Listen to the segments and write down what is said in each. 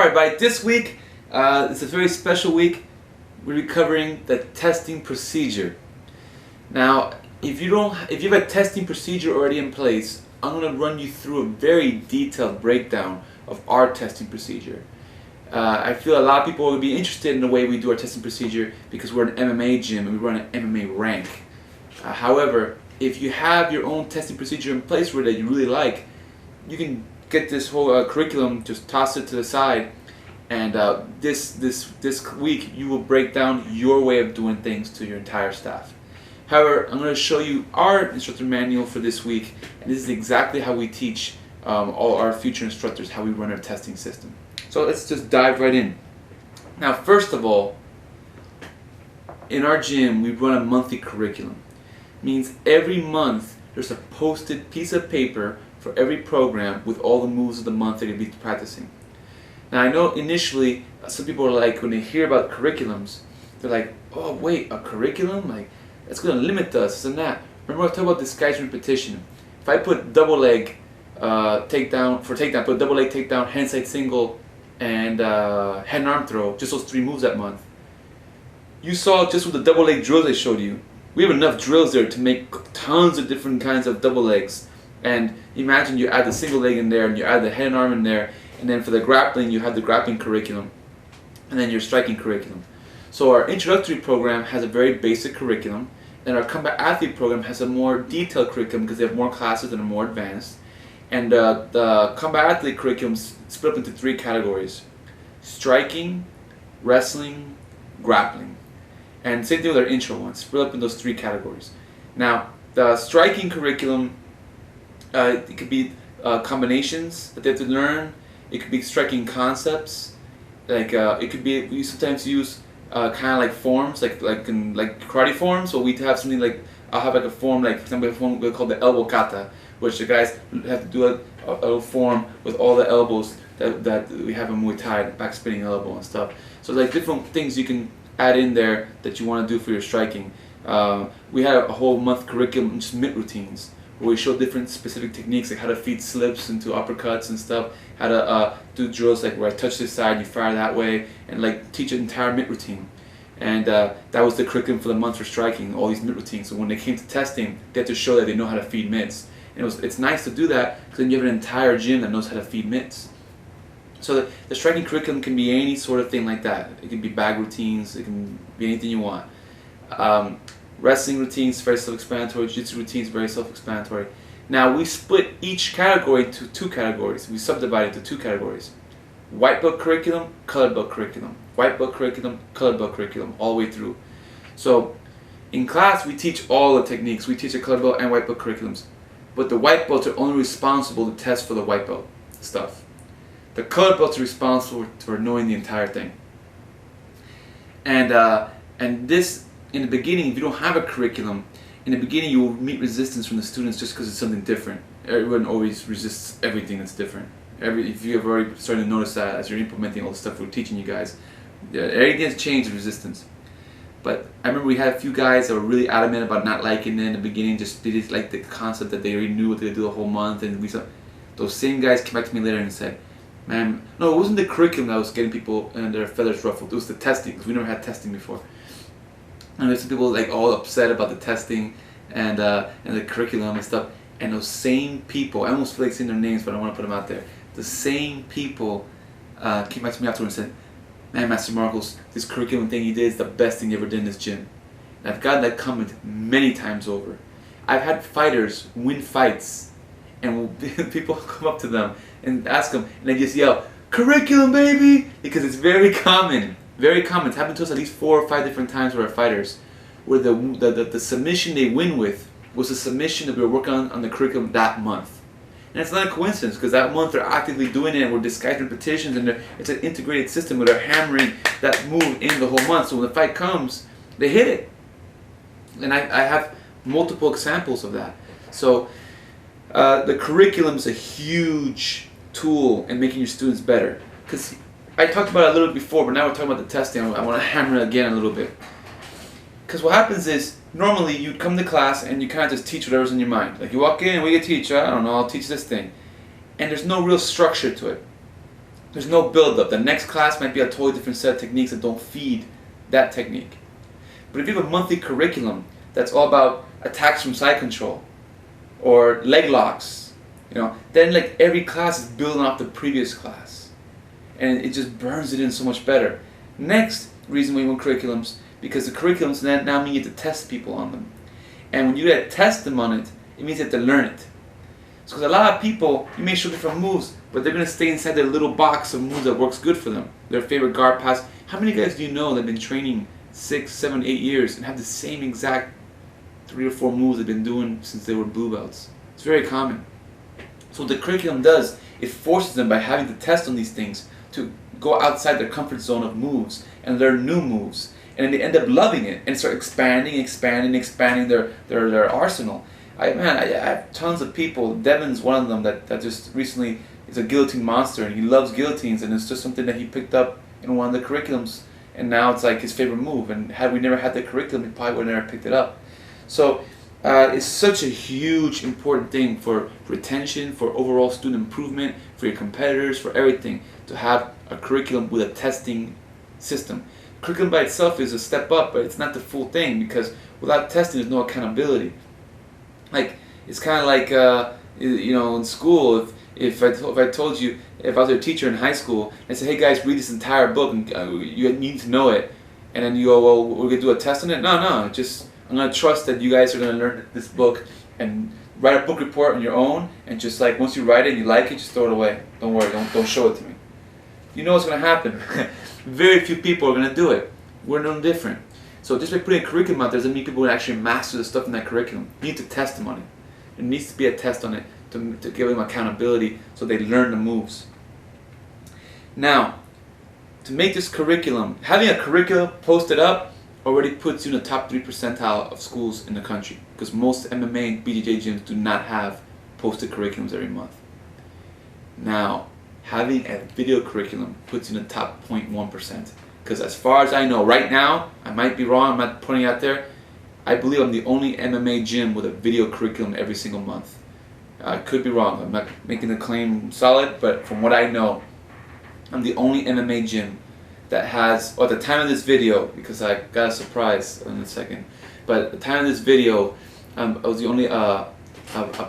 everybody. This week, it's a very special week. We're covering the testing procedure. Now, if you have a testing procedure already in place, I'm going to run you through a very detailed breakdown of our testing procedure. I feel a lot of people will be interested in the way we do our testing procedure because we're an MMA gym and we run an MMA rank. However, if you have your own testing procedure in place that you really like, you can get this whole curriculum, just toss it to the side, and this week you will break down your way of doing things to your entire staff. However, I'm going to show you our instructor manual for this week, and this is exactly how we teach all our future instructors how we run our testing system. So let's just dive right in. Now, first of all, in our gym we run a monthly curriculum. It means every month there's a posted piece of paper for every program with all the moves of the month that you'll be practicing. Now, I know initially some people are like, when they hear about curriculums, they're like, oh wait, a curriculum? Like, that's going to limit us, this and that. Remember I talked about disguised repetition. If I put double leg takedown, put double leg takedown, hand side single, and head and arm throw, just those 3 moves that month. You saw just with the double leg drills I showed you, we have enough drills there to make tons of different kinds of double legs. And imagine you add the single leg in there, and you add the head and arm in there, and then for the grappling you have the grappling curriculum, and then your striking curriculum. So our introductory program has a very basic curriculum, and our combat athlete program has a more detailed curriculum because they have more classes and are more advanced. And the combat athlete curriculum is split up into 3 categories: striking, wrestling, grappling. And same thing with our intro one, split up in those 3 categories. Now, the striking curriculum, it could be combinations that they have to learn. It could be striking concepts. Like it could be, we sometimes use kind of like forms, like karate forms. So we have something like, I'll have like a form, like for example, a form called the elbow kata, which the guys have to do a form with all the elbows that we have in Muay Thai, back spinning elbow and stuff. So like different things you can add in there that you want to do for your striking. We had a whole month curriculum, just mitt routines, where we show different specific techniques, like how to feed slips into uppercuts and stuff, how to do drills like where I touch this side, you fire that way, and like teach an entire mitt routine. And that was the curriculum for the month for striking, all these mitt routines. So when they came to testing, they had to show that they know how to feed mitts. And it's nice to do that because then you have an entire gym that knows how to feed mitts. So the striking curriculum can be any sort of thing like that. It can be bag routines, it can be anything you want. Wrestling routines, very self-explanatory. Jiu-jitsu routines, very self-explanatory. Now, we split each category into 2 categories. We subdivide it into 2 categories: white belt curriculum, colored belt curriculum. White belt curriculum, colored belt curriculum, all the way through. So in class we teach all the techniques. We teach the colored belt and white belt curriculums, but the white belts are only responsible to test for the white belt stuff. The colored belts are responsible for knowing the entire thing. And this, in the beginning, if you don't have a curriculum, in the beginning you will meet resistance from the students just because it's something different. Everyone always resists everything that's different. If you have already started to notice that as you're implementing all the stuff we're teaching you guys, everything has changed resistance. But I remember we had a few guys that were really adamant about not liking it in the beginning, just they didn't like the concept that they already knew what they do the whole month, and we saw those same guys came back to me later and said, man, no, it wasn't the curriculum that was getting people and their feathers ruffled, it was the testing, because we never had testing before. And there's some people like all upset about the testing and the curriculum and stuff, and those same people, I almost feel like saying their names, but I don't want to put them out there. The same people came back to me afterwards and said, man, Master Marcos, this curriculum thing you did is the best thing you ever did in this gym. And I've gotten that comment many times over. I've had fighters win fights, and people come up to them and ask them, and they just yell, curriculum baby, because it's very common. Very common. It's happened to us at least 4 or 5 different times with our fighters, where the submission they win with was a submission that we were working on the curriculum that month. And it's not a coincidence, because that month they're actively doing it, and we're disguised repetitions, and it's an integrated system where they're hammering that move in the whole month, so when the fight comes, they hit it. And I have multiple examples of that. So the curriculum is a huge tool in making your students better. Because I talked about it a little bit before, but now we're talking about the testing. I want to hammer it again a little bit. Because what happens is, normally you'd come to class and you kind of just teach whatever's in your mind. Like you walk in, what do you teach? I don't know, I'll teach this thing. And there's no real structure to it. There's no build-up. The next class might be a totally different set of techniques that don't feed that technique. But if you have a monthly curriculum that's all about attacks from side control or leg locks, then like every class is building off the previous class, and it just burns it in so much better. Next reason we want curriculums, because the curriculums now mean you have to test people on them, and when you test them on it, it means you have to learn it. So because a lot of people, you may show different moves, but they're going to stay inside their little box of moves that works good for them. Their favorite guard pass. How many guys do you know that have been training 6, 7, 8 years and have the same exact 3 or 4 moves they've been doing since they were blue belts? It's very common. So what the curriculum does, it forces them, by having to test on these things, to go outside their comfort zone of moves and learn new moves. And then they end up loving it and start expanding their arsenal. I have tons of people. Devin's one of them that just recently is a guillotine monster, and he loves guillotines, and it's just something that he picked up in one of the curriculums, and now it's like his favorite move. And had we never had the curriculum, he probably would have never picked it up. So it's such a huge, important thing for retention, for overall student improvement, for your competitors, for everything, to have a curriculum with a testing system. Curriculum by itself is a step up, but it's not the full thing, because without testing, there's no accountability. Like, it's kind of like in school. If I told you, if I was a teacher in high school, and I said, hey guys, read this entire book, and you need to know it, and then you go, well, we're gonna do a test on it. No, I'm gonna trust that you guys are gonna learn this book and write a book report on your own, and just like once you write it and you like it, just throw it away. Don't worry, don't show it to me. You know what's gonna happen. Very few people are gonna do it. We're no different. So just by putting a curriculum out there doesn't mean people will actually master the stuff in that curriculum. You need to test them on it. There needs to be a test on it to give them accountability so they learn the moves. Now, to make this curriculum, having a curriculum posted up already puts you in the top 3 percentile of schools in the country, because most MMA and BJJ gyms do not have posted curriculums every month. Now, having a video curriculum puts you in the top 0.1%. Because as far as I know, right now, I might be wrong, I'm not putting it out there, I believe I'm the only MMA gym with a video curriculum every single month. I could be wrong, I'm not making the claim solid, but from what I know, I'm the only MMA gym that has, or at the time of this video, because I got a surprise in a second, but at the time of this video, I was the only a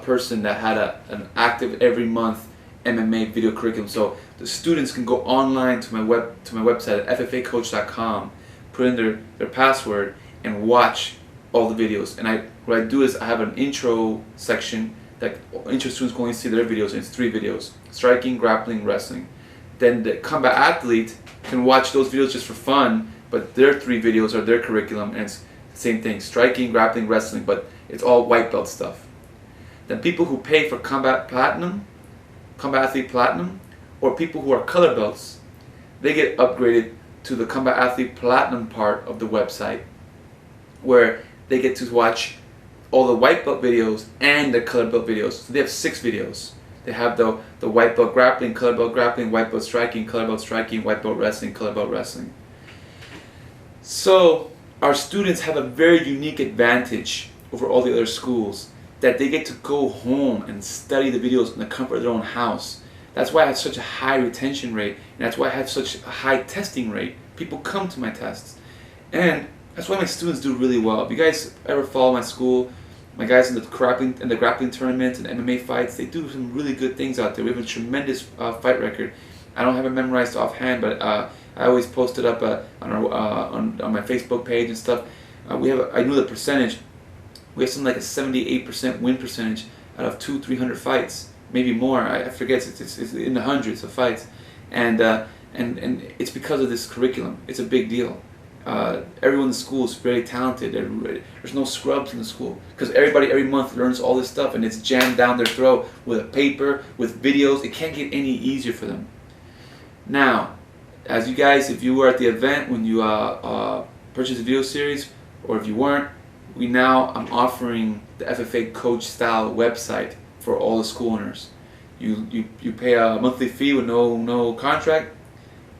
person that had an active every month MMA video curriculum. So the students can go online to my website at ffacoach.com, put in their password, and watch all the videos. And what I do is I have an intro section that intro students can only see their videos, and it's 3 videos: striking, grappling, wrestling. Then the combat athlete can watch those videos just for fun, but their 3 videos are their curriculum, and it's the same thing: striking, grappling, wrestling, but it's all white belt stuff. Then people who pay for combat athlete platinum, or people who are color belts, they get upgraded to the combat athlete platinum part of the website, where they get to watch all the white belt videos and the color belt videos. So they have 6 videos. They have the white belt grappling, color belt grappling, white belt striking, color belt striking, white belt wrestling, color belt wrestling. So our students have a very unique advantage over all the other schools, that they get to go home and study the videos in the comfort of their own house. That's why I have such a high retention rate, and that's why I have such a high testing rate. People come to my tests, and that's why my students do really well. If you guys ever follow my school, my guys in the grappling tournaments and MMA fights, they do some really good things out there. We have a tremendous fight record. I don't have it memorized offhand, but I always post it up on my Facebook page and stuff. I knew the percentage. We have something like a 78% win percentage out of 200-300 fights, maybe more. I forget. It's in the hundreds of fights, and it's because of this curriculum. It's a big deal. Everyone in the school is very talented. There's no scrubs in the school, because everybody every month learns all this stuff, and it's jammed down their throat with a paper, with videos. It can't get any easier for them. Now, as you guys, if you were at the event when you purchased the video series, or if you weren't, I'm offering the FFA Coach style website for all the school owners. You pay a monthly fee with no contract,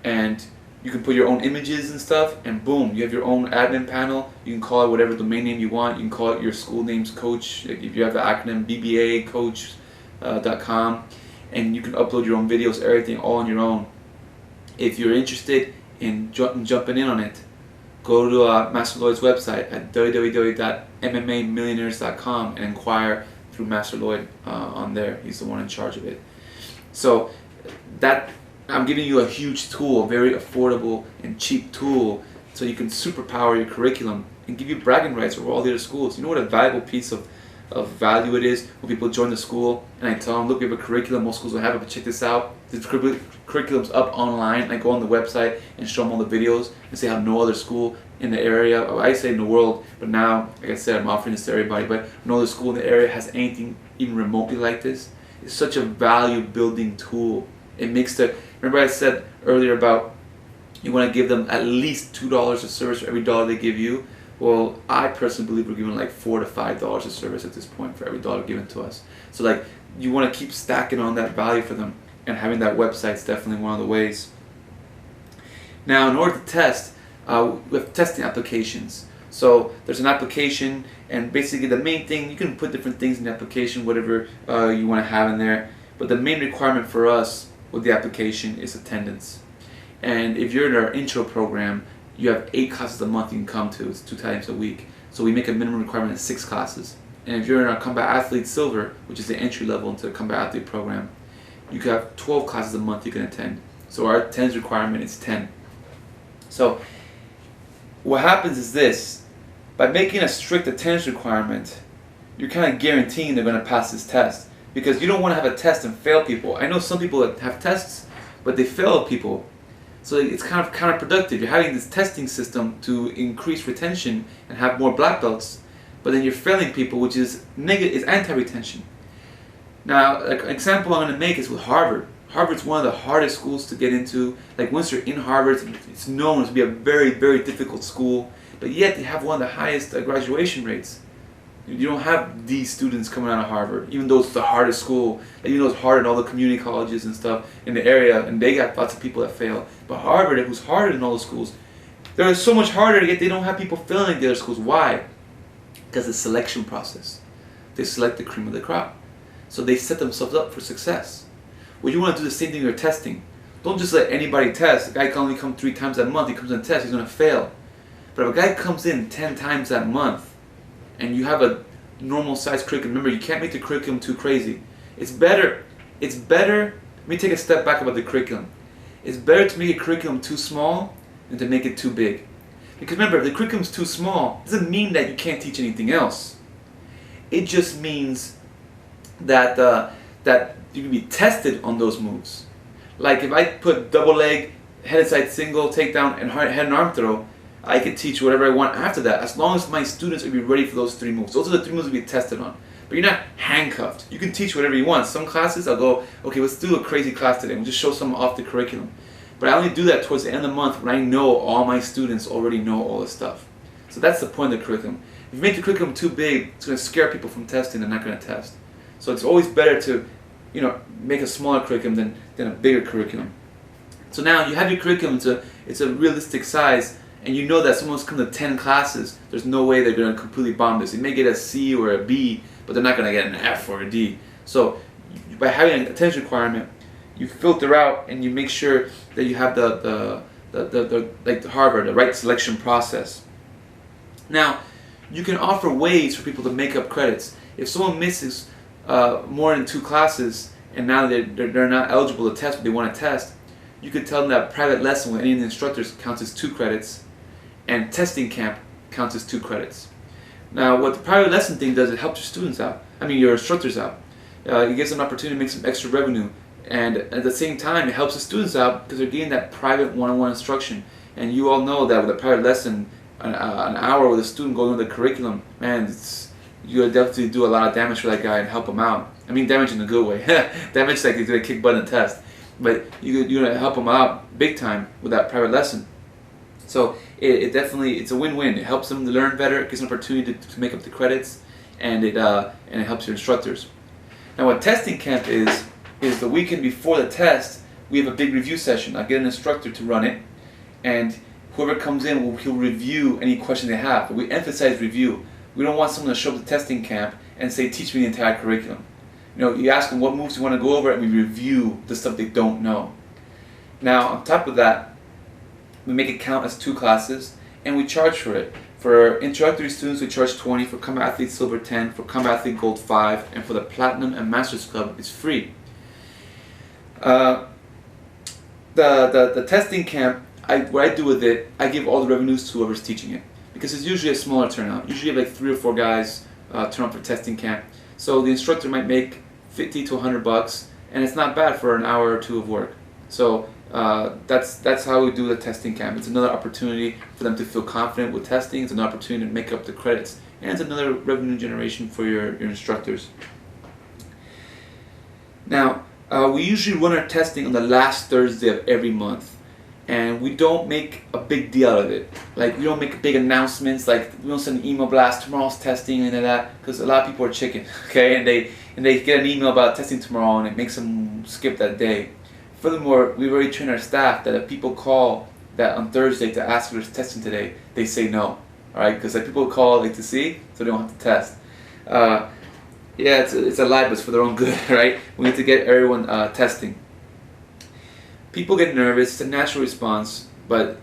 and you can put your own images and stuff, and boom, you have your own admin panel. You can call it whatever domain name you want. You can call it your school name's Coach, if you have the acronym BBA Coach.com, and you can upload your own videos, everything all on your own. If you're interested in jumping in on it, go to Master Lloyd's website at www.mmamillionaires.com and inquire through Master Lloyd on there. He's the one in charge of it. So that I'm giving you a huge tool, a very affordable and cheap tool, so you can superpower your curriculum and give you bragging rights over all the other schools. You know what a valuable piece of value it is when people join the school and I tell them, look, we have a curriculum, most schools will have it, but check this out. The curriculum's up online, and I go on the website and show them all the videos and say how no other school in the area, or I say in the world, but now, like I said, I'm offering this to everybody, but no other school in the area has anything even remotely like this. It's such a value building tool. It makes remember I said earlier about you want to give them at least $2 of service for every dollar they give you. Well, I personally believe we're giving like $4 to $5 of service at this point for every dollar given to us. So like, you want to keep stacking on that value for them, and having that website is definitely one of the ways. Now, in order to test, we have testing applications. So there's an application, and basically the main thing, you can put different things in the application, whatever you want to have in there, but the main requirement for us with the application is attendance. And if you're in our intro program, you have 8 classes a month you can come to. It's 2 times a week. So we make a minimum requirement of 6 classes. And if you're in our Combat Athlete Silver, which is the entry level into the Combat Athlete program, you can have 12 classes a month you can attend. So our attendance requirement is 10. So what happens is this: by making a strict attendance requirement, you're kind of guaranteeing they're going to pass this test, because you don't want to have a test and fail people. I know some people that have tests, but they fail people. So it's kind of counterproductive. You're having this testing system to increase retention and have more black belts, but then you're failing people, which is negative, is anti-retention. Now, like an example I'm going to make is with Harvard. Harvard's one of the hardest schools to get into. Like, once you're in Harvard, it's known to be a very, very difficult school, but yet they have one of the highest graduation rates. You don't have these students coming out of Harvard, even though it's the hardest school, even though it's hard in all the community colleges and stuff in the area, and they got lots of people that fail. But Harvard, who's harder than all the schools, they're so much harder, yet they don't have people failing like the other schools. Why? Because the selection process. They select the cream of the crop. So they set themselves up for success. Well, you want to do the same thing with your testing. Don't just let anybody test. A guy can only come 3 times that month, he comes in and tests, he's going to fail. But if a guy comes in 10 times that month, and you have a normal size curriculum, remember, you can't make the curriculum too crazy. It's better, let me take a step back about the curriculum. It's better to make a curriculum too small than to make it too big. Because remember, if the curriculum's too small, it doesn't mean that you can't teach anything else. It just means that that you can be tested on those moves. Like if I put double leg, head inside single, takedown, and head and arm throw, I can teach whatever I want after that, as long as my students will be ready for those 3 moves. Those are the 3 moves to be tested on. But you're not handcuffed. You can teach whatever you want. Some classes I'll go, okay, let's do a crazy class today. We'll just show some off the curriculum. But I only do that towards the end of the month when I know all my students already know all this stuff. So that's the point of the curriculum. If you make the curriculum too big, it's going to scare people from testing. They're not going to test. So it's always better to, make a smaller curriculum than a bigger curriculum. So now you have your curriculum. It's a realistic size. And you know that someone's come to 10 classes, there's no way they're going to completely bomb this. They may get a C or a B, but they're not going to get an F or a D. So by having an attendance requirement, you filter out and you make sure that you have like the Harvard, the right selection process. Now, you can offer ways for people to make up credits. If someone misses more than 2 classes and now they're not eligible to test, but they want to test, you could tell them that private lesson with any of the instructors counts as 2 credits, and testing camp counts as 2 credits. Now, what the private lesson thing does, it helps your students out. Your instructors out. It gives them an opportunity to make some extra revenue, and at the same time, it helps the students out because they're getting that private one-on-one instruction. And you all know that with a private lesson, an hour with a student going over the curriculum, man, you gotta definitely do a lot of damage for that guy and help him out. I mean, damage in a good way. Damage like he's gonna kick butt in a test. But you're going to help them out big time with that private lesson. So it definitely, it's a win-win. It helps them to learn better, it gives them an opportunity to make up the credits, and it helps your instructors. Now what testing camp is the weekend before the test, we have a big review session. I get an instructor to run it, and whoever comes in, he'll review any question they have. But we emphasize review. We don't want someone to show up to testing camp and say, teach me the entire curriculum. You ask them what moves you want to go over, and we review the stuff they don't know. Now, on top of that, we make it count as 2 classes, and we charge for it. For introductory students, we charge 20, for Combat Athlete Silver 10, for Combat Athlete Gold 5, and for the Platinum and Masters Club, it's free. The testing camp, what I do with it, I give all the revenues to whoever's teaching it, because it's usually a smaller turnout. Usually you have like 3 or 4 guys turn up for testing camp, so the instructor might make $50 to $100, and it's not bad for an hour or 2 of work. So that's how we do the testing camp. It's another opportunity for them to feel confident with testing. It's an opportunity to make up the credits, and it's another revenue generation for your instructors. Now, we usually run our testing on the last Thursday of every month, and we don't make a big deal out of it. Like, we don't make big announcements, like we don't send an email blast, tomorrow's testing and that, because a lot of people are chicken, okay, and they get an email about testing tomorrow and it makes them skip that day. Furthermore, we've already trained our staff that if people call that on Thursday to ask if there's testing today, they say no, alright, because like people call like to see, so they don't have to test. Yeah, it's a lie, but it's for their own good, right? We need to get everyone testing. People get nervous, it's a natural response, but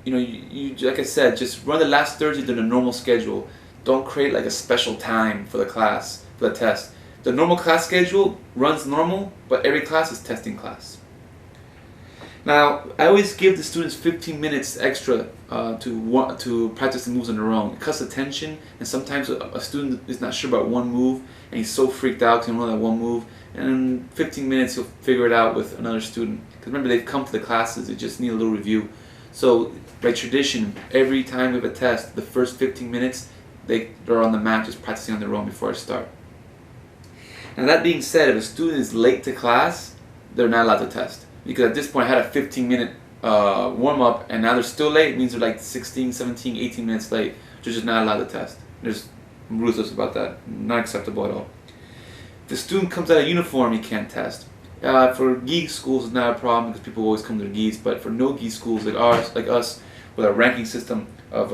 you know, you like I said, just run the last Thursday during a normal schedule. Don't create like a special time for the class, for the test. The normal class schedule runs normal, but every class is testing class. Now, I always give the students 15 minutes extra to practice the moves on their own. It cuts the tension, and sometimes a student is not sure about one move, and he's so freaked out because he knows that one move, and in 15 minutes he'll figure it out with another student. Because remember, they've come to the classes, they just need a little review. So, by tradition, every time we have a test, the first 15 minutes, they're on the mat just practicing on their own before I start. Now, that being said, if a student is late to class, they're not allowed to test. Because at this point I had a 15-minute warm-up, and now they're still late. It means they're like 16, 17, 18 minutes late. They're just not allowed to test. There's ruthless about that. Not acceptable at all. If the student comes out of uniform, he can't test. For gi schools, it's not a problem because people always come to their gis. But for no gi schools like ours, like us, with our ranking system of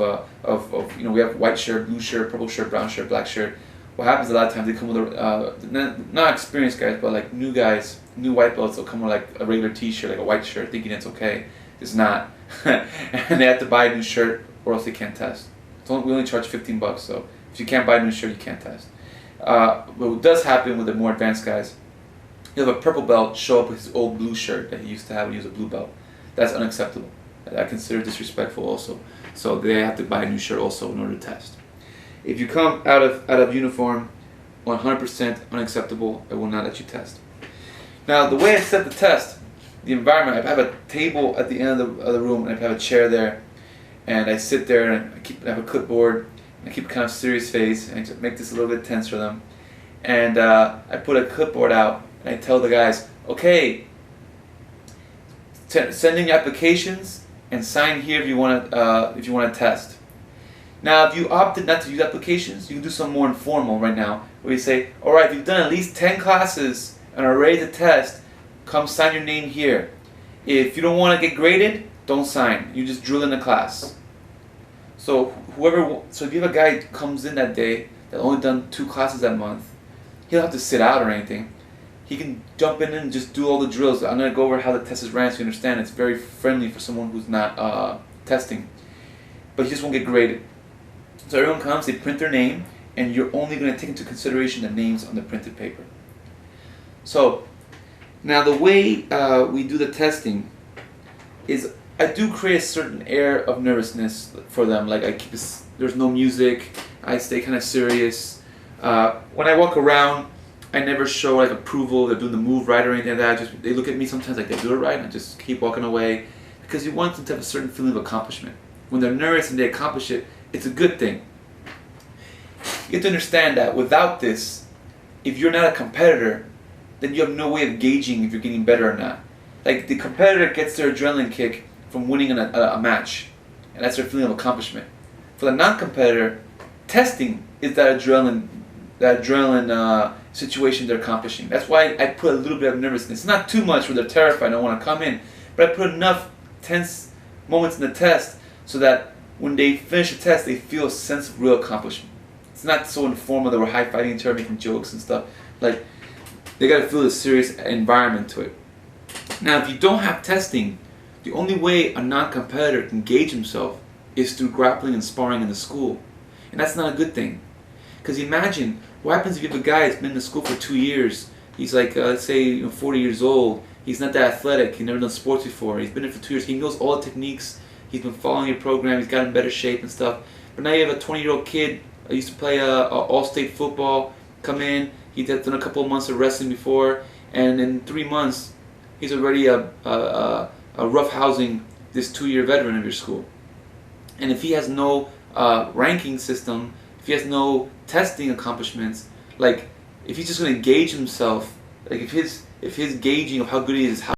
you know, we have white shirt, blue shirt, purple shirt, brown shirt, black shirt. What happens a lot of times, they come with not experienced guys, but like new guys, new white belts. They'll come with like a regular T-shirt, like a white shirt, thinking it's okay. It's not, and they have to buy a new shirt or else they can't test. We only charge $15, so if you can't buy a new shirt, you can't test. What does happen with the more advanced guys, he'll have a purple belt show up with his old blue shirt that he used to have when he was a blue belt. That's unacceptable. I consider disrespectful also. So they have to buy a new shirt also in order to test. If you come out of uniform, 100% unacceptable. I will not let you test. Now, the way I set the test, the environment, I have a table at the end of the room, and I have a chair there, and I sit there and I have a clipboard. And I keep a kind of serious face, and I make this a little bit tense for them. And I put a clipboard out, and I tell the guys, okay, send in your applications and sign here if you want to test. Now, if you opted not to use applications, you can do something more informal right now, where you say, all right, if you've done at least 10 classes and are ready to test, come sign your name here. If you don't want to get graded, don't sign. You just drill in the class. So if you have a guy who comes in that day that only done 2 classes that month, he'll have to sit out or anything. He can jump in and just do all the drills. I'm going to go over how the test is ran so you understand. It's very friendly for someone who's not testing. But he just won't get graded. So everyone comes, they print their name, and you're only going to take into consideration the names on the printed paper. So, now the way we do the testing is I do create a certain air of nervousness for them. Like there's no music, I stay kind of serious. When I walk around, I never show like approval, they're doing the move right or anything like that. They look at me sometimes like they do it right, and I just keep walking away. Because you want them to have a certain feeling of accomplishment. When they're nervous and they accomplish it, it's a good thing. You have to understand that without this, if you're not a competitor, then you have no way of gauging if you're getting better or not. Like, the competitor gets their adrenaline kick from winning a match, and that's their feeling of accomplishment. For the non-competitor, testing is that adrenaline situation they're accomplishing. That's why I put a little bit of nervousness. Not too much where they're terrified and don't want to come in, but I put enough tense moments in the test so that when they finish the test, they feel a sense of real accomplishment. It's not so informal that we're high-fiving each other, making jokes and stuff. Like, they got to feel a serious environment to it. Now, if you don't have testing, the only way a non-competitor can gauge himself is through grappling and sparring in the school. And that's not a good thing. Because imagine, what happens if you have a guy that's been in the school for 2 years, he's like, let's say 40 years old, he's not that athletic, he's never done sports before, he's been in for 2 years, he knows all the techniques, he's been following your program, he's got in better shape and stuff. But now you have a 20-year-old kid, used to play all-state football, come in, he's done a couple of months of wrestling before, and in 3 months, he's already roughhousing this 2-year veteran of your school. And if he has no ranking system, if he has no testing accomplishments, like if he's just going to gauge himself, like if his gauging of how good he is, how